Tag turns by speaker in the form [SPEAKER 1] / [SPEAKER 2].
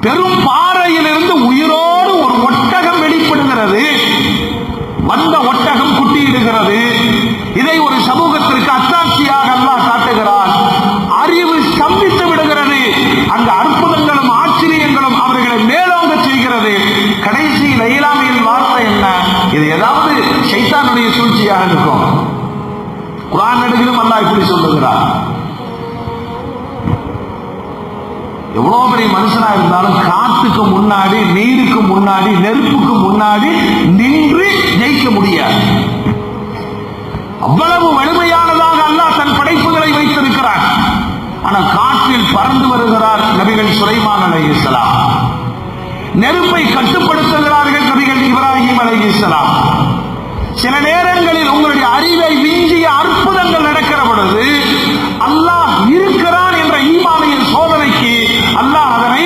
[SPEAKER 1] பெரும் பாறையிலிருந்து உயிரோடு ஒரு ஒட்டகம் வெளிப்படுகிறது. வந்த ஒட்டகம் குட்டியிடுகிறது. இதை ஒரு சமூகத்திற்கு அத்தாட்சியாக அல்லாஹ் காட்டுகிறான். அறிவு ஸ்தம்பித்து விடுகிறது. அங்க அற்புதங்களும் ஆச்சரியங்களும் அவர்களை மேலோங்க செய்கிறது. கடைசி லைலாமியின் வார்த்தை என்ன? இது ஏதாவது ஷைத்தானுடைய சூழ்ச்சியாக இருக்கும். குர்ஆன் நடிகரும் அல்லாஹ் இப்படி சொல்லுகிறார். எவ்வளவு பெரிய மனுஷனா இருந்தாலும் காத்துக்கு முன்னாடி, நீருக்கு முன்னாடி, நெருப்புக்கு முன்னாடி நின்று ஜெயிக்க முடியாது. அவ்வளவு வலிமையானதாக அல்லாஹ் தன் படைப்புகளை வைத்திருக்கிறார். ஆனால் காற்றில் பறந்து வருகிறார் நபிகள் சுலைமான் அலைஹிஸ்ஸலாம். நெருப்பை கட்டுப்படுத்துகிறார்கள் நபிகள் இப்ராஹிம் அலைஹிஸ்ஸலாம். சில நேரங்களில் உங்களுடைய அறிவை விஞ்சிய அற்புதங்கள் நடக்கிற பொழுது அல்லாஹ் இருக்கிறான் என்ற ஈமானியின் சோதனைக்கு அல்லாஹ் அதனை